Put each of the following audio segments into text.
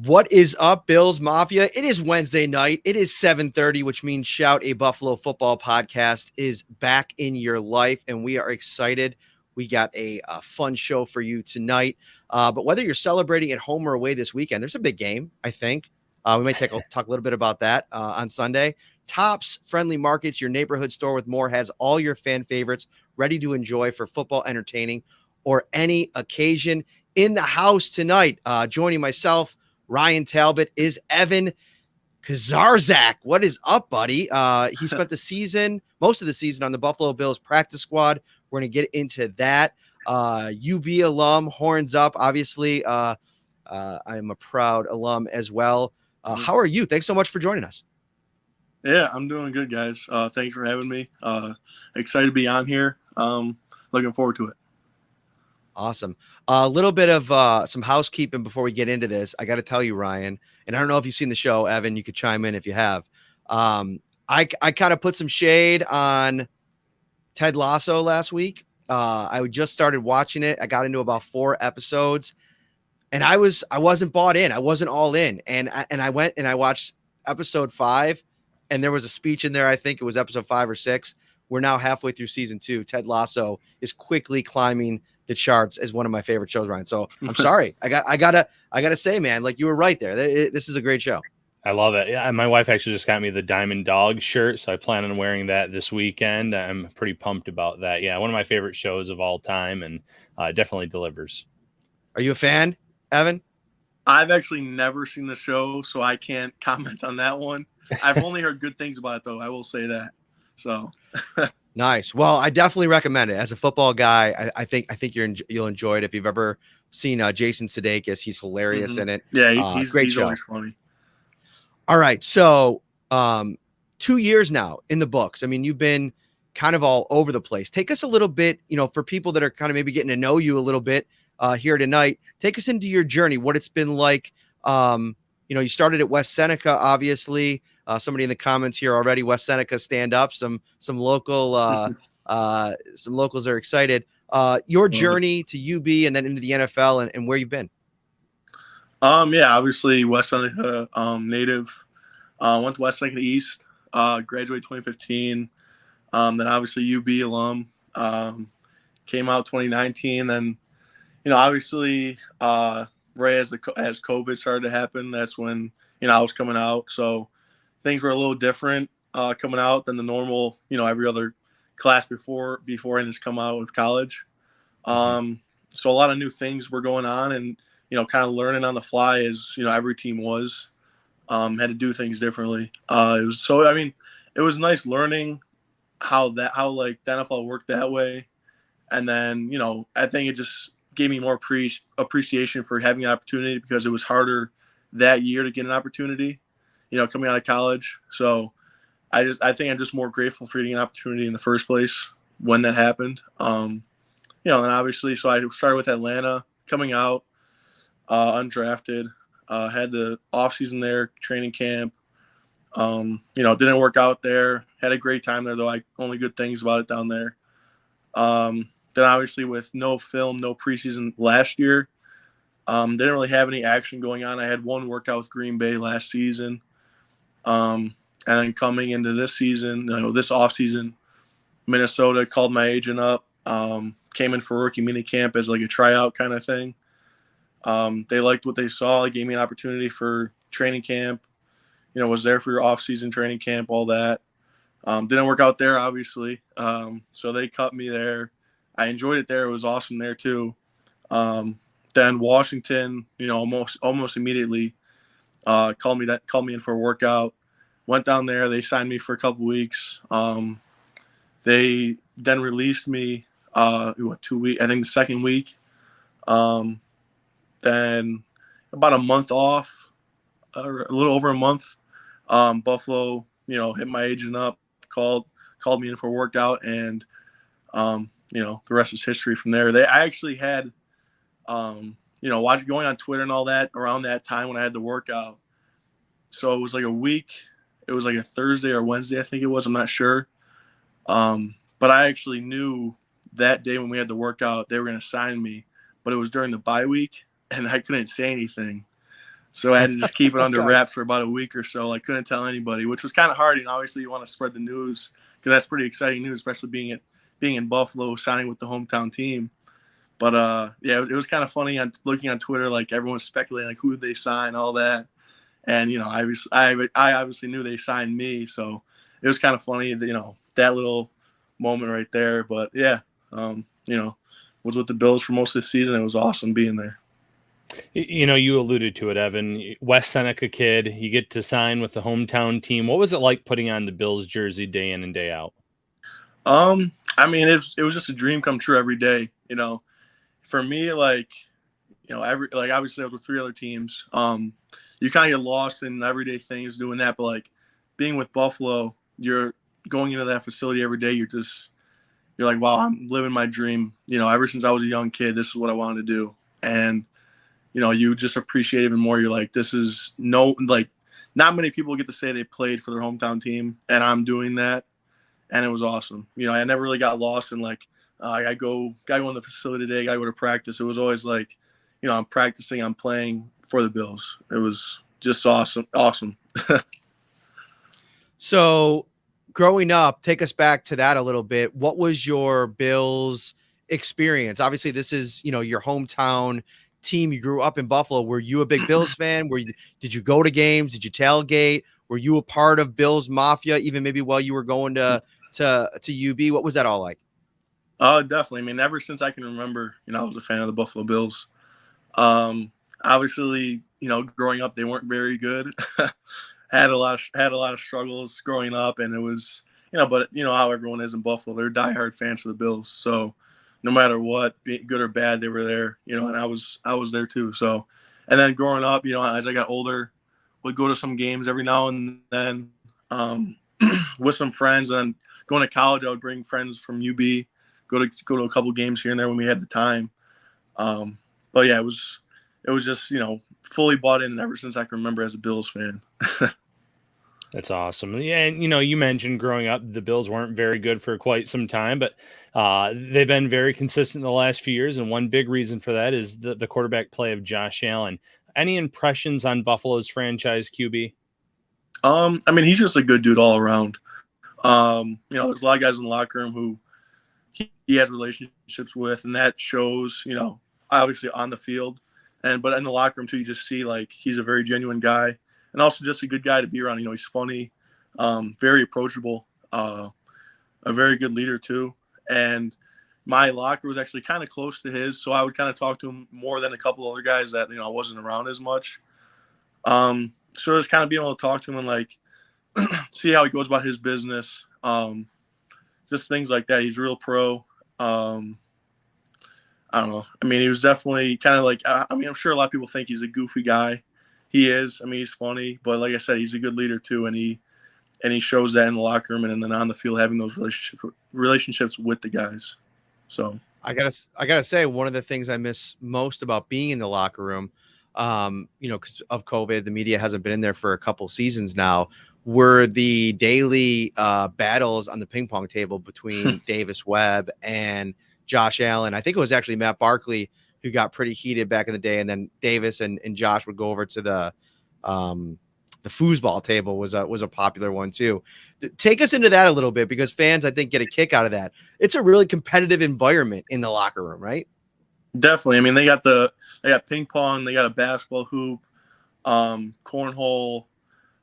What is up, Bills Mafia? It is Wednesday night. It is 7:30, which means Shout a Buffalo Football podcast is back in your life, and we are excited. We got a fun show for you tonight. But whether you're celebrating at home or away this weekend, there's a big game, I think. We might talk a little bit about that on Sunday. Tops Friendly Markets, your neighborhood store with more, has all your fan favorites ready to enjoy for football entertaining or any occasion. In the house tonight, joining myself, Ryan Talbot, is Evin Ksiezarczyk. What is up, buddy? He spent most of the season on the Buffalo Bills practice squad. We're going to get into that. UB alum, horns up. Obviously, I am a proud alum as well. How are you? Thanks so much for joining us. Yeah, I'm doing good, guys. Thanks for having me. Excited to be on here. Looking forward to it. Awesome. A little bit of some housekeeping before we get into this. I got to tell you, Ryan, and I don't know if you've seen the show, Evan, you could chime in if you have. I kind of put some shade on Ted Lasso last week. I just started watching it. I got into about 4 episodes, and I wasn't bought in. I wasn't all in. And I went and I watched episode 5, and there was a speech in there. I think it was episode 5 or 6. We're now halfway through season 2. Ted Lasso is quickly climbing the charts as one of my favorite shows, Ryan. So I'm sorry. I gotta say, man, like, you were right there. This is a great show. I love it. Yeah, my wife actually just got me the Diamond Dog shirt, so I plan on wearing that this weekend. I'm pretty pumped about that. Yeah, one of my favorite shows of all time, and definitely delivers. Are you a fan, Evan? I've actually never seen the show, so I can't comment on that one. I've only heard good things about it, though. I will say that. So. Nice. Well, I definitely recommend it. As a football guy, I think you'll enjoy it. If you've ever seen Jason Sudeikis, he's hilarious in it. Yeah, he's great he's show. Always funny. All right, so 2 years now in the books. I mean, you've been kind of all over the place. Take us a little bit, for people that are kind of maybe getting to know you a little bit here tonight. Take us into your journey, what it's been like. You started at West Seneca, obviously. Somebody in the comments here already, West Seneca, stand up. Some local, some locals are excited. Your journey to UB and then into the NFL and where you've been. Yeah, obviously West Seneca native. Went to West Seneca East. Graduated 2015. Then obviously UB alum. Came out 2019. Then, obviously right as COVID started to happen, that's when I was coming out. So things were a little different coming out than the normal, every other class before I just come out of college. So a lot of new things were going on, and kind of learning on the fly as every team was had to do things differently. It was nice learning how the NFL worked that way, and then I think it just gave me more appreciation for having the opportunity, because it was harder that year to get an opportunity, coming out of college. So I think I'm just more grateful for getting an opportunity in the first place when that happened. And obviously, so I started with Atlanta, coming out undrafted, had the offseason there, training camp. Didn't work out there. Had a great time there, though. Only good things about it down there. Then obviously with no film, no preseason last year, didn't really have any action going on. I had one workout with Green Bay last season. And then coming into this season, this offseason, Minnesota called my agent up, came in for rookie mini camp as like a tryout kind of thing. They liked what they saw. They gave me an opportunity for training camp, was there for your off-season training camp, all that. Didn't work out there, obviously. So they cut me there. I enjoyed it there. It was awesome there too. Then Washington, almost immediately called me in for a workout. Went down there. They signed me for a couple weeks. They then released me 2 weeks, I think the second week. Then about a month off, or a little over a month, Buffalo, hit my agent up, called me in for a workout, and the rest is history from there. I actually had, going on Twitter and all that around that time when I had the workout. So it was like a week. It was like a Thursday or Wednesday, I think it was. I'm not sure. But I actually knew that day when we had the workout, they were going to sign me. But it was during the bye week, and I couldn't say anything. So I had to just keep it under Okay. wraps for about a week or so. I couldn't tell anybody, which was kind of hard. Obviously you want to spread the news because that's pretty exciting news, especially being in Buffalo, signing with the hometown team. But yeah, it was kind of funny looking on Twitter, like everyone was speculating like who they sign, all that. And I obviously knew they signed me, so it was kind of funny, that little moment right there. But yeah, was with the Bills for most of the season. It was awesome being there. You alluded to it, Evan. West Seneca kid, you get to sign with the hometown team. What was it like putting on the Bills jersey day in and day out? I mean, it was just a dream come true every day. For me, obviously I was with 3 other teams. You kind of get lost in everyday things doing that, but like being with Buffalo, you're going into that facility every day. You're like, wow, I'm living my dream. Ever since I was a young kid, this is what I wanted to do. And, you just appreciate it even more. You're like, not many people get to say they played for their hometown team, and I'm doing that. And it was awesome. I never really got lost in like, I gotta go in the facility today, gotta go to practice. It was always like, I'm practicing, I'm playing for the Bills. It was just awesome. So growing up, take us back to that a little bit. What was your Bills experience? Obviously, this is, your hometown team. You grew up in Buffalo. Were you a big Bills fan? Did you go to games? Did you tailgate? Were you a part of Bills Mafia, even maybe while you were going to UB? What was that all like? Definitely. I mean, ever since I can remember, I was a fan of the Buffalo Bills. Obviously, growing up, they weren't very good. had a lot of struggles growing up, and it was, but how everyone is in Buffalo, they're diehard fans of the Bills. So no matter what, be good or bad, they were there, and I was there too. So, and then growing up, as I got older, would go to some games every now and then, with some friends. And then going to college, I would bring friends from UB, go to a couple games here and there when we had the time. But yeah, it was just, fully bought in ever since I can remember as a Bills fan. That's awesome. Yeah, and you mentioned growing up, the Bills weren't very good for quite some time, but they've been very consistent in the last few years. And one big reason for that is the quarterback play of Josh Allen. Any impressions on Buffalo's franchise QB? I mean, he's just a good dude all around. There's a lot of guys in the locker room who he has relationships with, and that shows, obviously on the field, but in the locker room too, you just see like he's a very genuine guy, and also just a good guy to be around. He's funny, very approachable, a very good leader too. And my locker was actually kind of close to his, so I would kind of talk to him more than a couple other guys that I wasn't around as much. So just kind of being able to talk to him and like see how he goes about his business, just things like that. He's a real pro. I don't know. I mean, he was definitely kind of like, I'm sure a lot of people think he's a goofy guy. He is. I mean, he's funny, but like I said, he's a good leader too. And he shows that in the locker room and then on the field, having those relationships with the guys. So I gotta say, one of the things I miss most about being in the locker room, because of COVID, the media hasn't been in there for a couple seasons now, were the daily battles on the ping pong table between Davis Webb and Josh Allen. I think it was actually Matt Barkley who got pretty heated back in the day, and then Davis and Josh would go over to the foosball table was a popular one too. Take us into that a little bit, because fans, I think, get a kick out of that. It's a really competitive environment in the locker room, right? Definitely. I mean, they got ping pong, they got a basketball hoop, cornhole,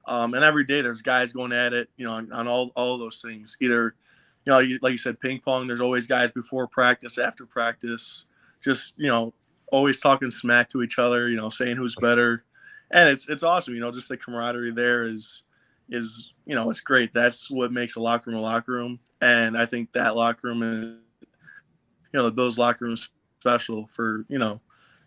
and every day there's guys going at it, on all of those things. Either, like you said, ping pong, there's always guys before practice, after practice, just, always talking smack to each other, saying who's better. And it's awesome, just the camaraderie there is it's great. That's what makes a locker room. And I think that locker room is, the Bills locker room is special for,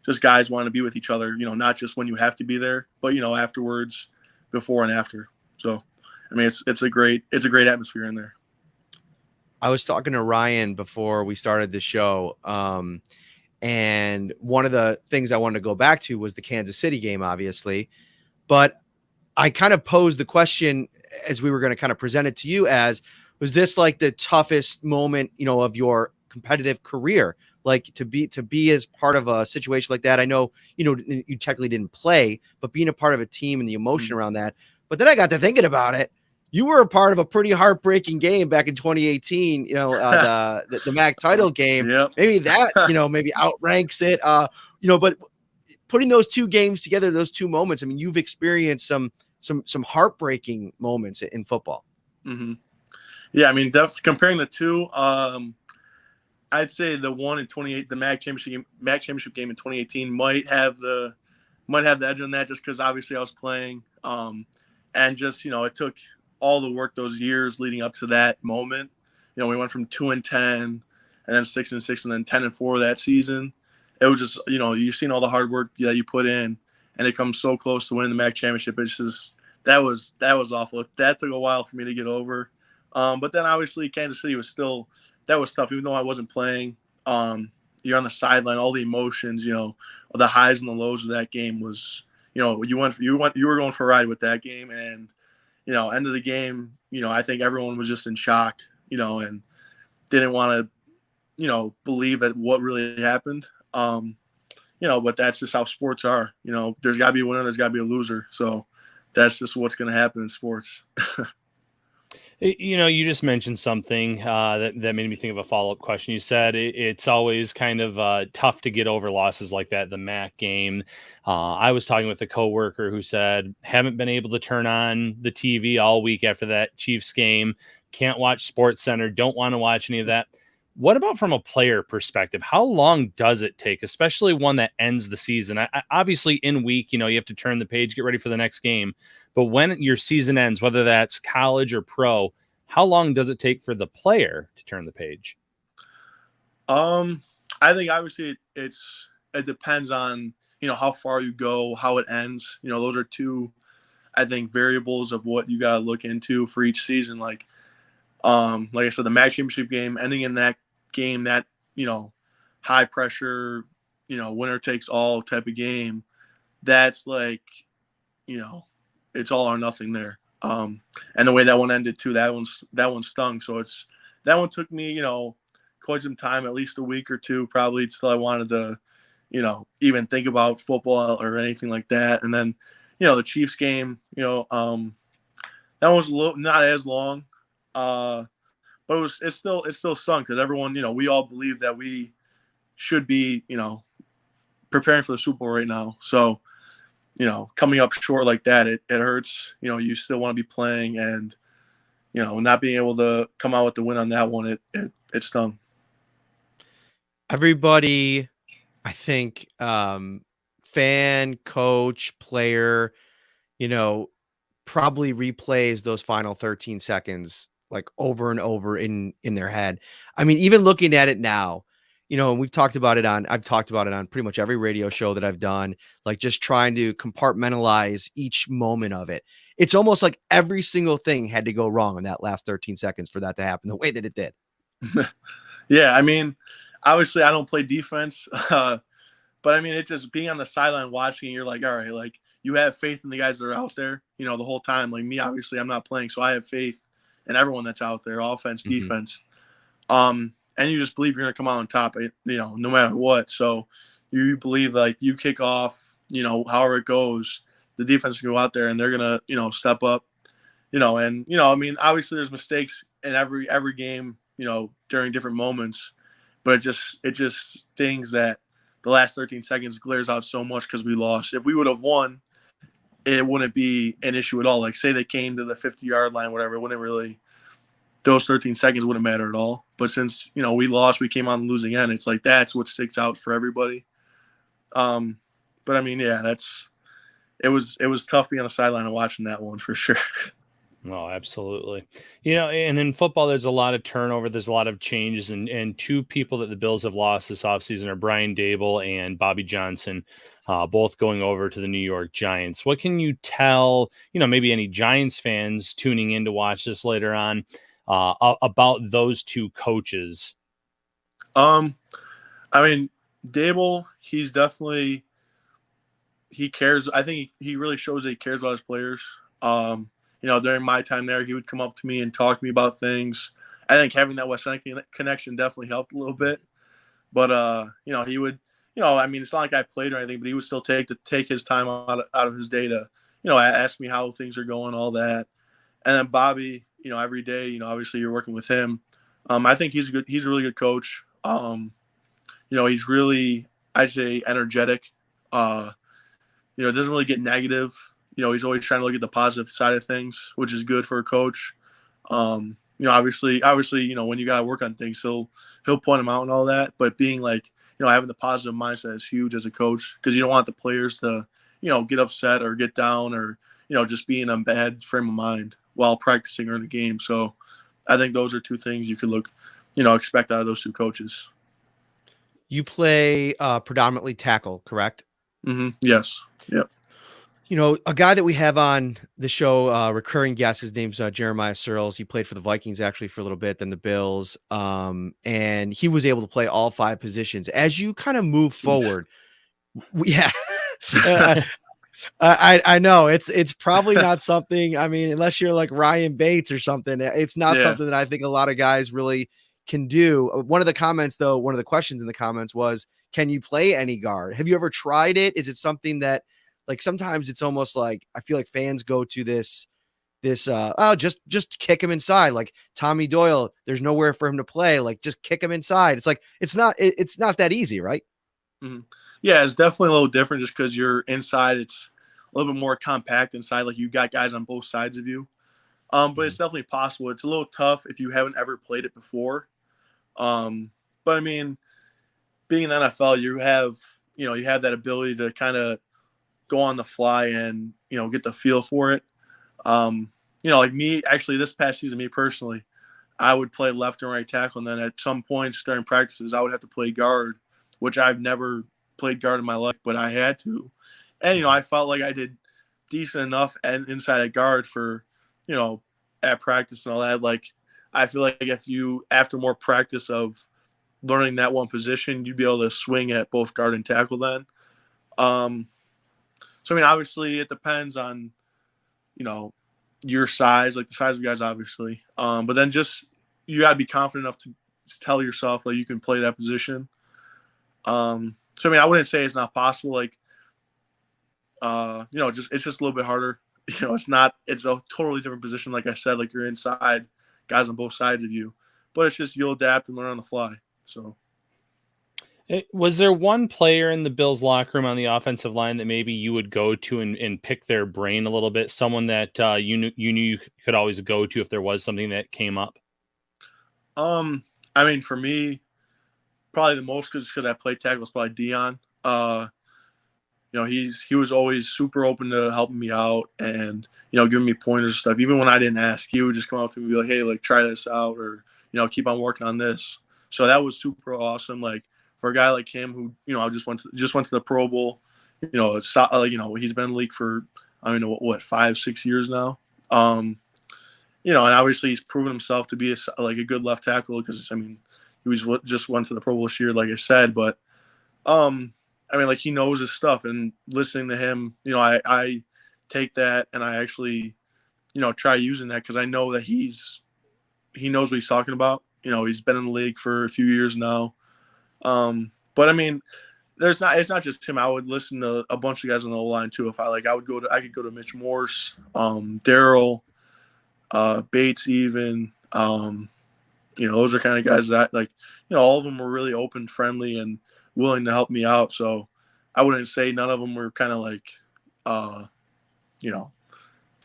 just guys wanting to be with each other, not just when you have to be there, but, afterwards, before and after. So, I mean, it's a great atmosphere in there. I was talking to Ryan before we started the show. And one of the things I wanted to go back to was the Kansas City game, obviously. But I kind of posed the question as we were going to kind of present it to you as, was this like the toughest moment, of your competitive career? like to be as part of a situation like that? I know, you technically didn't play, but being a part of a team and the emotion around that. But then I got to thinking about it. You were a part of a pretty heartbreaking game back in 2018, the MAC title game. Yep. Maybe that, maybe outranks it. But putting those two games together, those two moments, I mean, you've experienced some heartbreaking moments in football. Mm-hmm. Yeah, I mean, comparing the two, I'd say the one in 28, the MAC championship game in 2018 might have the edge on that, just because obviously I was playing, and just it took all the work those years leading up to that moment. We went from 2-10, and then 6-6, and then 10-4 that season. It was just you've seen all the hard work that you put in, and it comes so close to winning the MAC championship. It's just that was awful. That took a while for me to get over. But then obviously Kansas City that was tough, even though I wasn't playing. You're on the sideline, all the emotions, the highs and the lows of that game was, you were going for a ride with that game. And, end of the game, I think everyone was just in shock, and didn't want to, believe that what really happened. But that's just how sports are. There's got to be a winner, there's got to be a loser. So that's just what's going to happen in sports. You just mentioned something that made me think of a follow-up question. You said it's always kind of tough to get over losses like that, the MAC game. I was talking with a coworker who said, haven't been able to turn on the TV all week after that Chiefs game, can't watch Sports Center, don't want to watch any of that. What about from a player perspective? How long does it take, especially one that ends the season? Obviously, in week, you have to turn the page, get ready for the next game. But when your season ends, whether that's college or pro, how long does it take for the player to turn the page? I think obviously it depends on how far you go, how it ends. Those are two, I think, variables of what you got to look into for each season. Like I said, the MAC championship game, ending in that game, that high pressure, winner takes all type of game. That's like, it's all or nothing there. And the way that one ended too, that one stung. So that one took me, quite some time, at least a week or two, probably, till I wanted to, even think about football or anything like that. And then, the Chiefs game, that was not as long, but it still stung, because everyone, we all believe that we should be, preparing for the Super Bowl right now. So, coming up short like that, it hurts. You still want to be playing, and, not being able to come out with the win on that one, it stung. Everybody, I think, fan, coach, player, probably replays those final 13 seconds like over and over in their head. I mean, even looking at it now, and I've talked about it on pretty much every radio show that I've done, like just trying to compartmentalize each moment of it. It's almost like every single thing had to go wrong in that last 13 seconds for that to happen the way that it did. Yeah. I mean, obviously I don't play defense, but I mean, it's just being on the sideline watching, you're like, all right, like you have faith in the guys that are out there, the whole time. Like me, obviously I'm not playing, so I have faith in everyone that's out there, offense, defense. And you just believe you're going to come out on top, no matter what. So you believe, like, you kick off, however it goes, the defense can go out there and they're going to, step up, and, I mean, obviously there's mistakes in every game, during different moments, but it just stings that the last 13 seconds glares out so much because we lost. If we would have won, it wouldn't be an issue at all. Like, say they came to the 50-yard line, whatever, it wouldn't really – those 13 seconds wouldn't matter at all. But since, we lost, we came on the losing end, it's like that's what sticks out for everybody. But I mean, yeah, it was tough being on the sideline and watching that one for sure. Oh, absolutely. And in football, there's a lot of turnover. There's a lot of changes. And two people that the Bills have lost this offseason are Brian Dable and Bobby Johnson, both going over to the New York Giants. What can you tell, maybe any Giants fans tuning in to watch this later on, about those two coaches? I mean, Dable, he cares. I think he really shows that he cares about his players. During my time there, he would come up to me and talk to me about things. I think having that West End connection definitely helped a little bit. But he would, I mean, it's not like I played or anything, but he would still take his time out of his day to, ask me how things are going, all that. And then Bobby, every day, obviously you're working with him. I think he's a really good coach. He's really, I say, energetic. Doesn't really get negative. He's always trying to look at the positive side of things, which is good for a coach. Obviously, when you got to work on things, he'll point them out and all that. But being like, having the positive mindset is huge as a coach, because you don't want the players to, get upset or get down or, just be in a bad frame of mind while practicing or in a game. So I think those are two things you could expect out of those two coaches. You play predominantly tackle, correct? Mm-hmm. Yes. Yep. A guy that we have on the show, recurring guest, his name's Jeremiah Searles. He played for the Vikings actually for a little bit, then the Bills. And he was able to play all 5 positions. As you kind of move forward, yeah, I know it's probably not something, I mean, unless you're like Ryan Bates or something, it's not something that I think a lot of guys really can do. One of the questions in the comments was, can you play any guard? Have you ever tried it? Is it something that, like, sometimes it's almost like I feel like fans go to this just kick him inside, like Tommy Doyle, there's nowhere for him to play, like just kick him inside. It's like it's not that easy, right? Mm-hmm. Yeah, it's definitely a little different just because you're inside. It's a little bit more compact inside, like you got guys on both sides of you. But it's definitely possible. It's a little tough if you haven't ever played it before. But I mean, being in the NFL, you have that ability to kind of go on the fly and, get the feel for it. Like me, actually this past season, me personally, I would play left and right tackle. And then at some points during practices, I would have to play guard, which I've never played guard in my life, but I had to. And, I felt like I did decent enough and inside a guard for, at practice and all that. Like, I feel like if you, after more practice of learning that one position, you'd be able to swing at both guard and tackle then. So, I mean, obviously it depends on, your size, like the size of guys, obviously. But then just, you got to be confident enough to tell yourself that you can play that position. So, I mean, I wouldn't say it's not possible. Like, it's just a little bit harder. It's a totally different position. Like I said, like you're inside, guys on both sides of you, but it's just, you'll adapt and learn on the fly. So. Was there one player in the Bills locker room on the offensive line that maybe you would go to and pick their brain a little bit? Someone that you knew you could always go to if there was something that came up? I mean, for me, probably the most, because I played tackle, was probably Dion. He was always super open to helping me out and, giving me pointers and stuff. Even when I didn't ask, he would just come up to me and be like, hey, like, try this out, or, keep on working on this. So that was super awesome. Like, for a guy like him who, I just went to the Pro Bowl, he's been in the league for, I don't know, 5-6 years now. And obviously he's proven himself to be a good left tackle, because, I mean, he just went to the Pro Bowl this year, like I said. But, I mean, like, he knows his stuff, and listening to him, I take that and I actually, try using that, because I know that he knows what he's talking about. He's been in the league for a few years now. But I mean, it's not just him. I would listen to a bunch of guys on the line too. If I could go to Mitch Morse, Daryl, Bates, even, those are kind of guys that, like, all of them were really open, friendly, and willing to help me out. So I wouldn't say none of them were kind of like,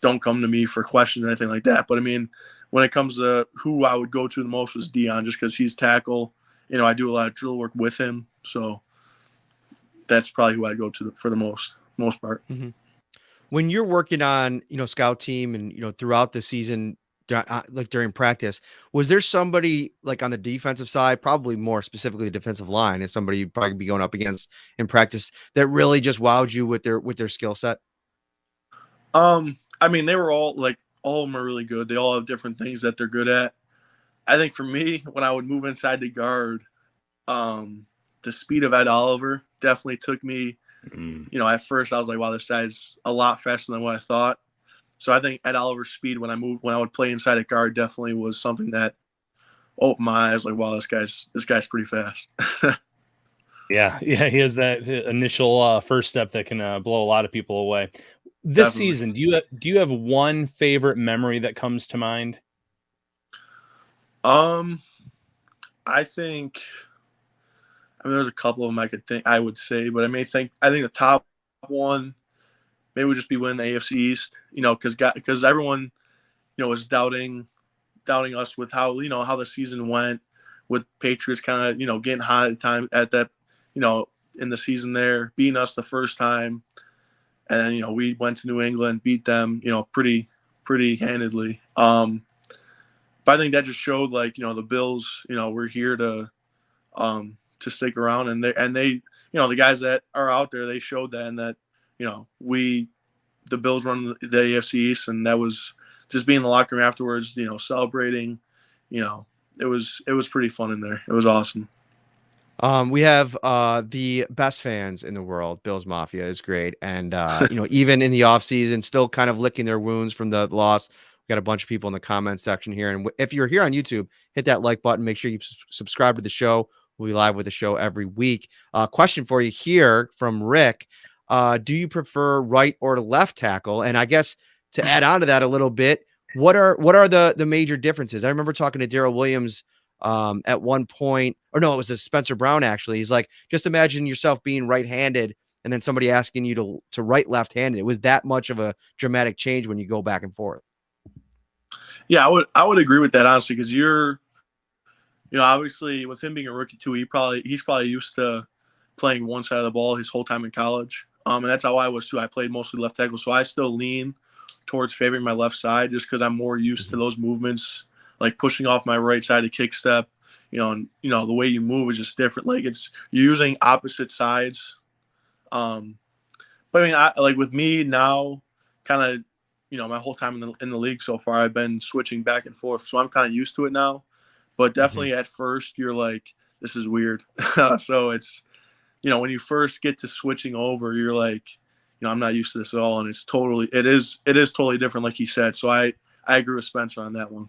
don't come to me for questions or anything like that. But I mean, when it comes to who I would go to the most, was Dion, just because he's tackle. I do a lot of drill work with him, so that's probably who I go to for the most part. Mm-hmm. When you're working on, scout team and, throughout the season, like during practice, was there somebody like on the defensive side, probably more specifically the defensive line, is somebody you'd probably be going up against in practice, that really just wowed you with their skill set? I mean, they were all of them are really good. They all have different things that they're good at. I think for me, when I would move inside the guard, the speed of Ed Oliver definitely took me. At first I was like, wow, this guy's a lot faster than what I thought. So I think Ed Oliver's speed when I would play inside a guard definitely was something that opened my eyes. Like, wow, this guy's pretty fast. Yeah, he has that initial first step that can blow a lot of people away. This Definitely. season, do you have one favorite memory that comes to mind? I think. I mean, there's a couple of them I would say, but I think the top one maybe would just be winning the AFC East. Because everyone was doubting us with how the season went, with Patriots kind of getting hot at the time at that in the season there, beating us the first time, and then we went to New England, beat them pretty handedly. But I think that just showed the Bills we're here to stick around, and they the guys that are out there, they showed that, and that the Bills run the AFC East, and that was just being in the locker room afterwards, celebrating. It was pretty fun in there. It was awesome. We have the best fans in the world. Bills Mafia is great. And, even in the offseason, still kind of licking their wounds from the loss. We got a bunch of people in the comments section here. And if you're here on YouTube, hit that like button. Make sure you subscribe to the show. We'll be live with the show every week. Question for you here from Rick. Do you prefer right or left tackle? And I guess to add on to that a little bit, what are the major differences? I remember talking to Darrell Williams at one point, or no, it was a Spencer Brown actually. He's like, just imagine yourself being right-handed and then somebody asking you to write left-handed. It was that much of a dramatic change when you go back and forth. Yeah, I would agree with that, honestly, because obviously with him being a rookie too, he's probably used to playing one side of the ball his whole time in college. And that's how I was too. I played mostly left tackle, so I still lean towards favoring my left side just because I'm more used to those movements, like pushing off my right side to kick step. And the way you move is just different. Like you're using opposite sides. But I mean, like with me now, kind of, my whole time in the league so far, I've been switching back and forth, so I'm kind of used to it now. But definitely at first, you're like, this is weird. So it's, when you first get to switching over, you're like, I'm not used to this at all, and it is totally different, like he said. So I agree with Spencer on that one.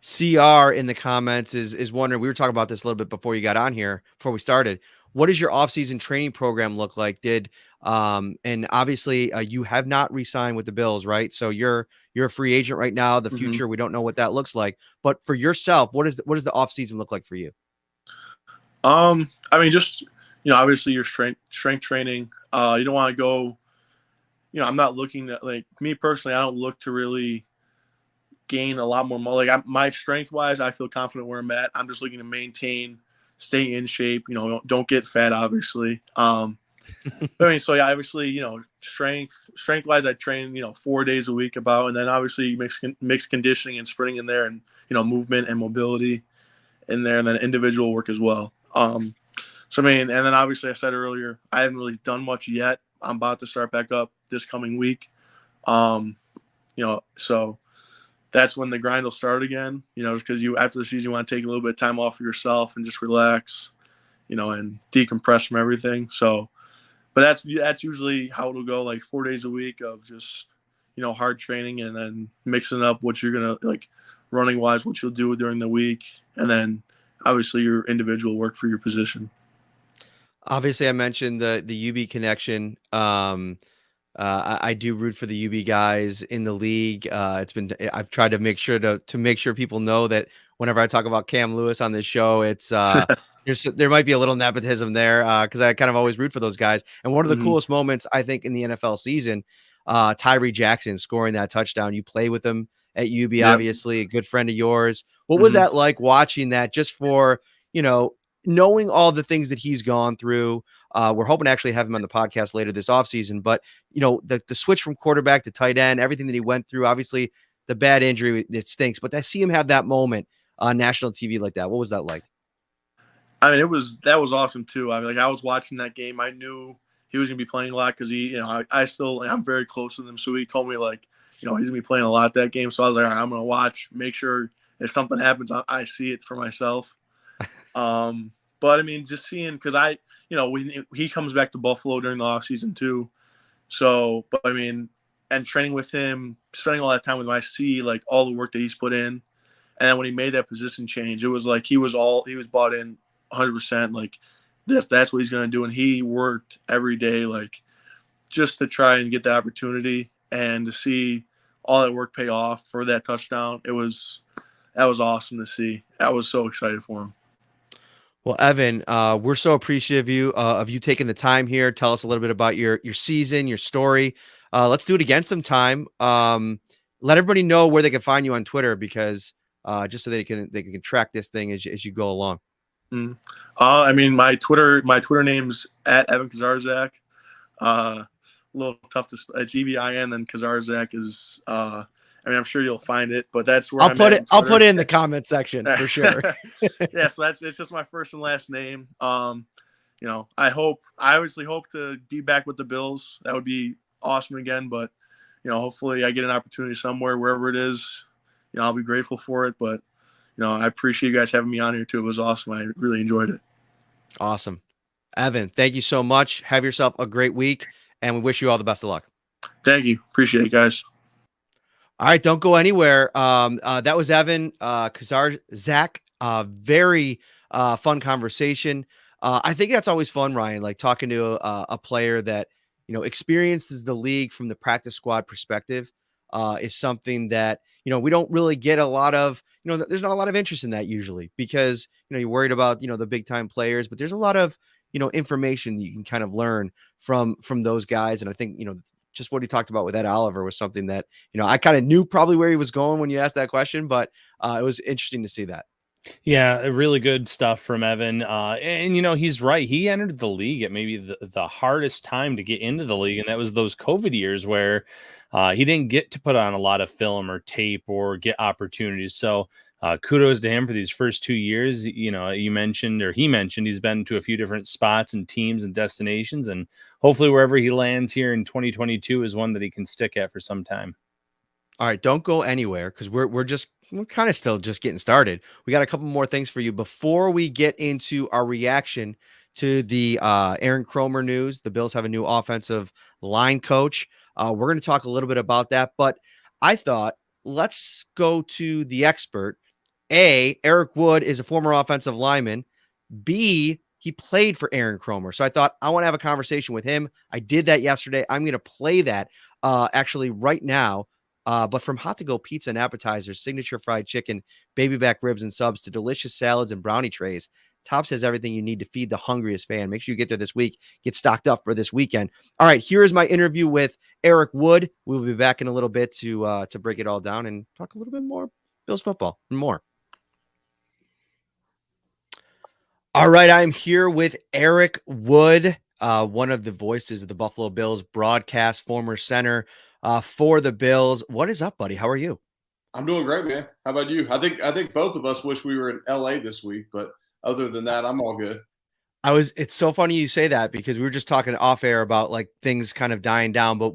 CR in the comments is wondering, we were talking about this a little bit before you got on here, before we started. What does your offseason training program look like? And obviously you have not re-signed with the Bills, right? So you're a free agent right now. The future, we don't know what that looks like. But for yourself, what does the offseason look like for you? I mean, just obviously your strength training. You don't want to go. I'm not looking at, like, me personally, I don't look to really gain a lot more. Like my strength wise, I feel confident where I'm at. I'm just looking to maintain, stay in shape. Don't get fat, obviously. I mean, so yeah, obviously, strength wise, I train 4 days a week and then obviously mix conditioning and sprinting in there, and movement and mobility in there, and then individual work as well. So I mean, and then obviously I said earlier, I haven't really done much yet. I'm about to start back up this coming week. So that's when the grind will start again, because after the season, you want to take a little bit of time off for yourself and just relax, and decompress from everything. So, but that's usually how it'll go, like 4 days a week of just, hard training, and then mixing up what you're going to, like, running wise, what you'll do during the week. And then obviously your individual work for your position. Obviously I mentioned the UB connection. I do root for the UB guys in the league. I've tried to make sure people know that whenever I talk about Cam Lewis on this show, it's there might be a little nepotism there, because I kind of always root for those guys. And one of the coolest moments, I think, in the NFL season, Tyree Jackson scoring that touchdown. You play with him at UB, obviously a good friend of yours. What was that like, watching that, just for, knowing all the things that he's gone through? We're hoping to actually have him on the podcast later this offseason, but the switch from quarterback to tight end, everything that he went through, obviously the bad injury, it stinks, but to see him have that moment on national TV like that, what was that like? I mean, that was awesome too. I mean, like, I was watching that game. I knew he was gonna be playing a lot because I'm very close with him. So he told me, like, he's gonna be playing a lot that game. So I was like, all right, I'm gonna watch, make sure if something happens, I see it for myself. But I mean, just seeing, because when he comes back to Buffalo during the offseason too. So, but I mean, and training with him, spending all that time with him, I see, like, all the work that he's put in. And then when he made that position change, it was like he was bought in 100%. Like, that's what he's going to do. And he worked every day, like, just to try and get the opportunity and to see all that work pay off for that touchdown. That was awesome to see. I was so excited for him. Well, Evan, we're so appreciative of you taking the time here. Tell us a little bit about your season, your story. Let's do it again sometime. Let everybody know where they can find you on Twitter, because just so they can track this thing as you go along. I mean, my Twitter name's at Evan Kazarzak. A little tough to spell. It's Evin, then Kazarzak is. I mean, I'm sure you'll find it, but that's where I'll put it in the comment section for sure. Yeah, so it's just my first and last name. I obviously hope to be back with the Bills. That would be awesome again, but hopefully I get an opportunity somewhere, wherever it is. I'll be grateful for it, but I appreciate you guys having me on here too. It was awesome. I really enjoyed it. Awesome. Evan, thank you so much. Have yourself a great week, and we wish you all the best of luck. Thank you. Appreciate it, guys. All right, don't go anywhere. That was Evan Kazarzak. Very fun conversation. I think that's always fun, Ryan, like talking to a player that, experiences the league from the practice squad perspective is something that, we don't really get a lot of, there's not a lot of interest in that usually, because, you're worried about, the big time players, but there's a lot of, information that you can kind of learn from those guys. And I think, just what he talked about with Ed Oliver was something that, I kind of knew probably where he was going when you asked that question, but it was interesting to see that. Yeah, really good stuff from Evan. And he's right. He entered the league at maybe the hardest time to get into the league. And that was those COVID years where he didn't get to put on a lot of film or tape or get opportunities. So kudos to him for these first 2 years. He mentioned he's been to a few different spots and teams and destinations, and hopefully wherever he lands here in 2022 is one that he can stick at for some time. All right, don't go anywhere, because we're kind of still just getting started. We got a couple more things for you before we get into our reaction to the Aaron Kromer news. The Bills have a new offensive line coach. We're going to talk a little bit about that, but I thought let's go to the expert. A, Eric Wood is a former offensive lineman. B, he played for Aaron Kromer. So I thought I want to have a conversation with him. I did that yesterday. I'm going to play that actually right now. But from hot to go pizza and appetizers, signature fried chicken, baby back ribs and subs, to delicious salads and brownie trays, Tops has everything you need to feed the hungriest fan. Make sure you get there this week. Get stocked up for this weekend. All right, here is my interview with Eric Wood. We'll be back in a little bit to break it all down and talk a little bit more Bills football and more. All right, I'm here with Eric Wood, one of the voices of the Buffalo Bills broadcast, former center for the Bills. What is up, buddy? How are you? I'm doing great, man. How about you? I think both of us wish we were in LA this week, but other than that, I'm all good. It's so funny you say that, because we were just talking off air about like things kind of dying down, but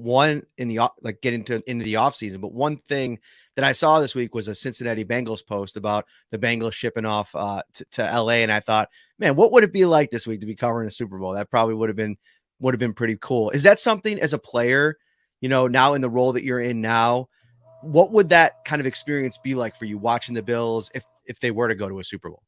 getting into the off season. But one thing that I saw this week was a Cincinnati Bengals post about the Bengals shipping off to LA. And I thought, man, what would it be like this week to be covering a Super Bowl? That probably would have been pretty cool. Is that something as a player, now in the role that you're in now, what would that kind of experience be like for you watching the Bills if they were to go to a Super Bowl?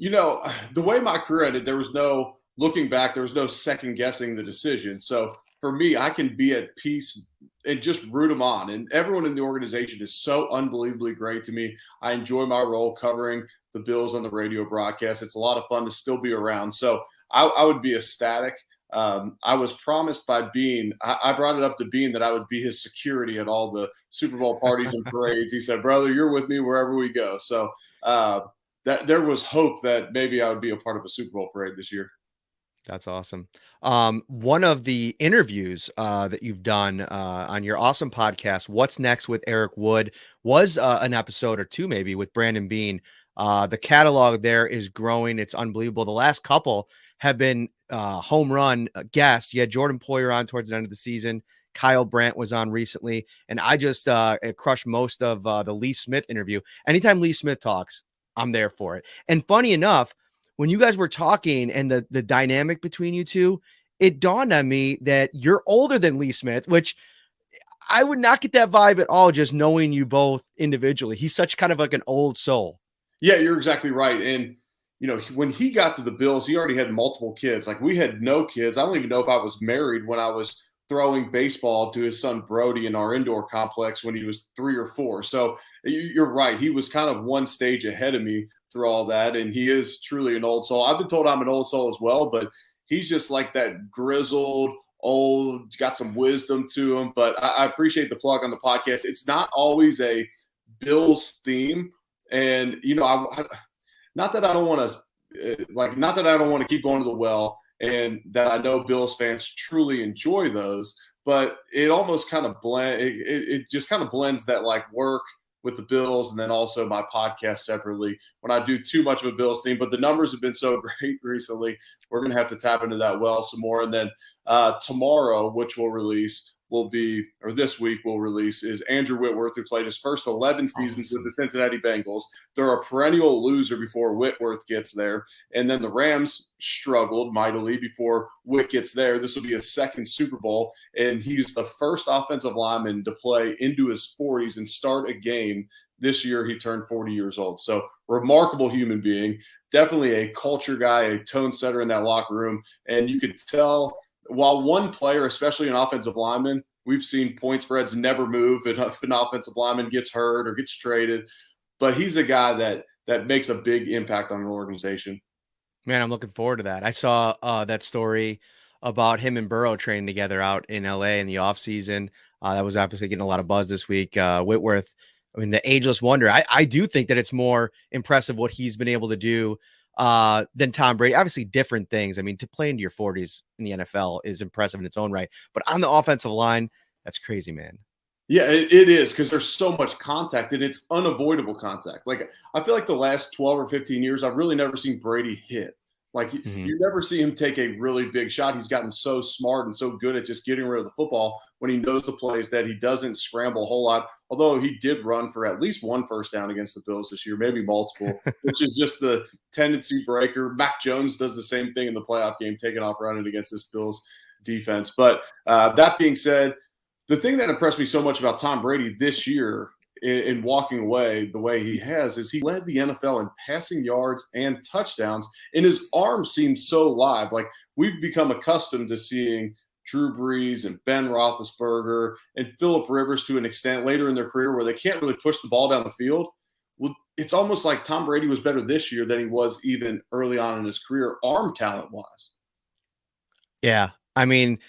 The way my career ended, there was no looking back. There was no second guessing the decision. So for me, I can be at peace and just root them on. And everyone in the organization is so unbelievably great to me. I enjoy my role covering the Bills on the radio broadcast. It's a lot of fun to still be around. So I would be ecstatic. I was promised by Bean. I brought it up to Bean that I would be his security at all the Super Bowl parties and parades. He said, "Brother, you're with me wherever we go." So that there was hope that maybe I would be a part of a Super Bowl parade this year. That's awesome. One of the interviews that you've done on your awesome podcast, What's Next with Eric Wood, was an episode or two maybe with Brandon Bean. The catalog there is growing. It's unbelievable. The last couple have been home run guests. You had Jordan Poyer on towards the end of the season. Kyle Brandt was on recently. And I just crushed most of the Lee Smith interview. Anytime Lee Smith talks, I'm there for it. And funny enough, when you guys were talking and the dynamic between you two, it dawned on me that you're older than Lee Smith, which I would not get that vibe at all just knowing you both individually. He's such kind of like an old soul. Yeah, you're exactly right. And, when he got to the Bills, he already had multiple kids. Like, we had no kids. I don't even know if I was married when I was throwing baseball to his son Brody in our indoor complex when he was 3 or 4. So you're right. He was kind of one stage ahead of me through all that. And he is truly an old soul. I've been told I'm an old soul as well, but he's just like that grizzled, old, got some wisdom to him. But I appreciate the plug on the podcast. It's not always a Bills theme. And, not that I don't want to keep going to the well, and that I know Bills fans truly enjoy those, but it almost kind of it just kind of blends that like work with the Bills and then also my podcast separately when I do too much of a Bills theme. But the numbers have been so great recently. We're going to have to tap into that well some more. And then tomorrow, which we'll release, this week we'll release, is Andrew Whitworth, who played his first 11 seasons with the Cincinnati Bengals. They're a perennial loser before Whitworth gets there. And then the Rams struggled mightily before Whit gets there. This will be a second Super Bowl. And he's the first offensive lineman to play into his 40s and start a game. This year he turned 40 years old. So remarkable human being, definitely a culture guy, a tone setter in that locker room. And you could tell, while one player, especially an offensive lineman, we've seen point spreads never move if an offensive lineman gets hurt or gets traded. But he's a guy that makes a big impact on an organization. Man, I'm looking forward to that. I saw that story about him and Burrow training together out in LA in the offseason. That was obviously getting a lot of buzz this week. Whitworth, I mean, the ageless wonder. I do think that it's more impressive what he's been able to do than Tom Brady. Obviously different things. I mean, to play into your 40s in the NFL is impressive in its own right, but on the offensive line, that's crazy, man. Yeah, it is, because there's so much contact and it's unavoidable contact. Like, I feel like the last 12 or 15 years, I've really never seen Brady hit. Like, you never see him take a really big shot. He's gotten so smart and so good at just getting rid of the football when he knows the plays that he doesn't scramble a whole lot. Although he did run for at least one first down against the Bills this year, maybe multiple, which is just the tendency breaker. Mac Jones does the same thing in the playoff game, taking off running against this Bills defense. But that being said, the thing that impressed me so much about Tom Brady this year in walking away the way he has is he led the NFL in passing yards and touchdowns, and his arm seems so live. Like, we've become accustomed to seeing Drew Brees and Ben Roethlisberger and Phillip Rivers to an extent later in their career where they can't really push the ball down the field. Well, it's almost like Tom Brady was better this year than he was even early on in his career, arm talent-wise. Yeah, I mean,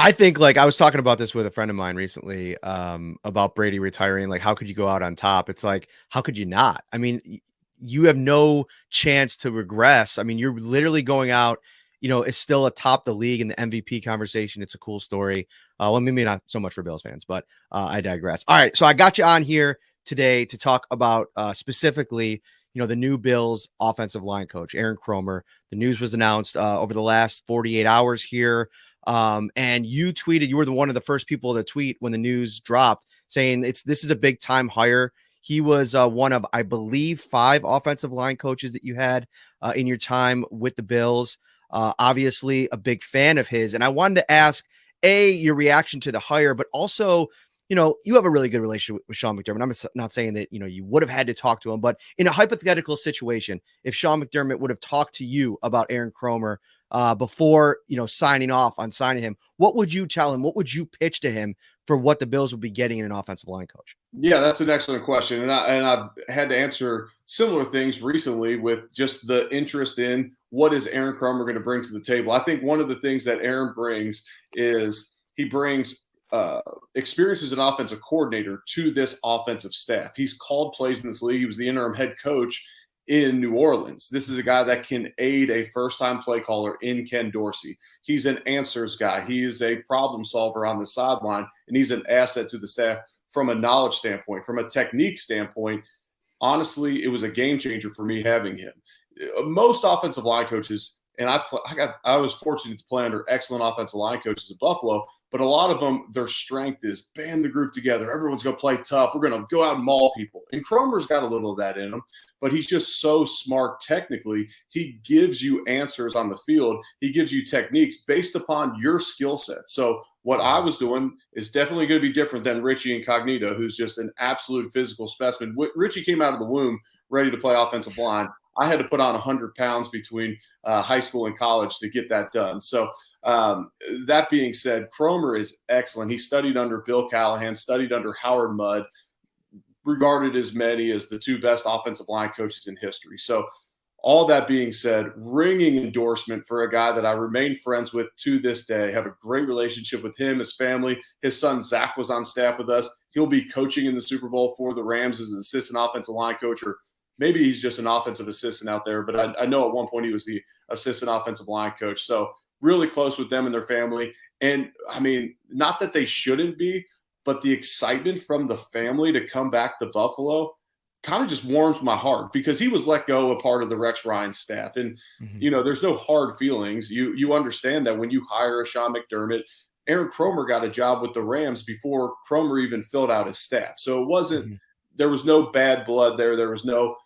I think, like, I was talking about this with a friend of mine recently about Brady retiring. Like, how could you go out on top? It's like, how could you not? I mean, you have no chance to regress. I mean, you're literally going out, it's still atop the league in the MVP conversation. It's a cool story. Well, maybe not so much for Bills fans, but I digress. All right, so I got you on here today to talk about specifically, the new Bills offensive line coach, Aaron Kromer. The news was announced over the last 48 hours here. And you tweeted, you were one of the first people to tweet when the news dropped, saying this is a big time hire. He was one of, I believe, 5 offensive line coaches that you had in your time with the Bills. Obviously a big fan of his. And I wanted to ask, your reaction to the hire, but also, you have a really good relationship with Sean McDermott. I'm not saying that, you would have had to talk to him, but in a hypothetical situation, if Sean McDermott would have talked to you about Aaron Cromer before, signing off on signing him, what would you tell him? What would you pitch to him for what the Bills would be getting in an offensive line coach? Yeah, that's an excellent question. And I've had to answer similar things recently with just the interest in what is Aaron Cromer going to bring to the table. I think one of the things that Aaron brings is he brings experience as an offensive coordinator to this offensive staff. He's called plays in this league. He was the interim head coach in New Orleans. This is a guy that can aid a first-time play caller in Ken Dorsey. He's an answers guy. He is a problem solver on the sideline, and he's an asset to the staff from a knowledge standpoint, from a technique standpoint. Honestly, it was a game changer for me having him. Most offensive line coaches, and I was fortunate to play under excellent offensive line coaches at Buffalo, but a lot of them, their strength is band the group together. Everyone's going to play tough. We're going to go out and maul people. And Cromer's got a little of that in him, but he's just so smart technically. He gives you answers on the field. He gives you techniques based upon your skill set. So what I was doing is definitely going to be different than Richie Incognito, who's just an absolute physical specimen. Richie came out of the womb ready to play offensive line. I had to put on 100 pounds between high school and college to get that done. So that being said, Cromer is excellent. He studied under Bill Callahan, studied under Howard Mudd, regarded as many as the two best offensive line coaches in history. So all that being said, ringing endorsement for a guy that I remain friends with to this day, have a great relationship with him, his family. His son, Zach, was on staff with us. He'll be coaching in the Super Bowl for the Rams as an assistant offensive line coach, or maybe he's just an offensive assistant out there. But I know at one point he was the assistant offensive line coach. So really close with them and their family. And, I mean, not that they shouldn't be, but the excitement from the family to come back to Buffalo kind of just warms my heart, because he was let go a part of the Rex Ryan staff. And, you know, there's no hard feelings. You understand that when you hire a Sean McDermott, Aaron Cromer got a job with the Rams before Cromer even filled out his staff. So it wasn't, there was no bad blood there. There was no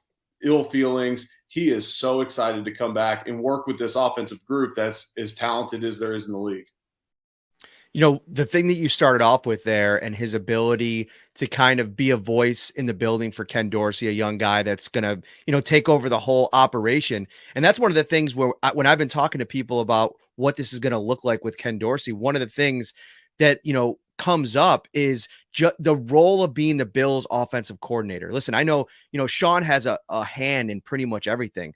ill feelings. He is so excited to come back and work with this offensive group that's as talented as there is in the league. You know, the thing that you started off with there, and his ability to kind of be a voice in the building for Ken Dorsey, a young guy that's going to, you know, take over the whole operation. And that's one of the things where when I've been talking to people about what this is going to look like with Ken Dorsey, one of the things that, you know, comes up is the role of being the Bills offensive coordinator. Listen, I know, you know, Sean has a hand in pretty much everything.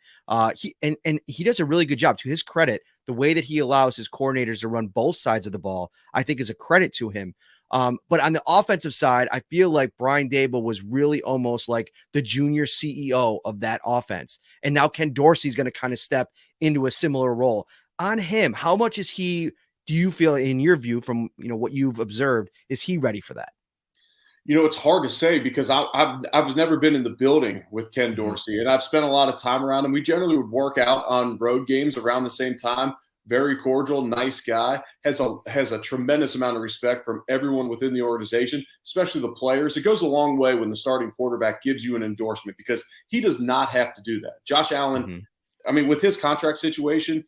He does a really good job. To his credit, the way that he allows his coordinators to run both sides of the ball, I think, is a credit to him. But on the offensive side, I feel like Brian Daboll was really almost like the junior CEO of that offense. And now Ken Dorsey is going to kind of step into a similar role. On him, how much is he, do you feel, in your view, from, you know, what you've observed, is he ready for that? You know, it's hard to say, because I've never been in the building with Ken Dorsey, and I've spent a lot of time around him. We generally would work out on road games around the same time. Very cordial, nice guy, has a tremendous amount of respect from everyone within the organization, especially the players. It goes a long way when the starting quarterback gives you an endorsement, because he does not have to do that. Josh Allen, I mean, with his contract situation,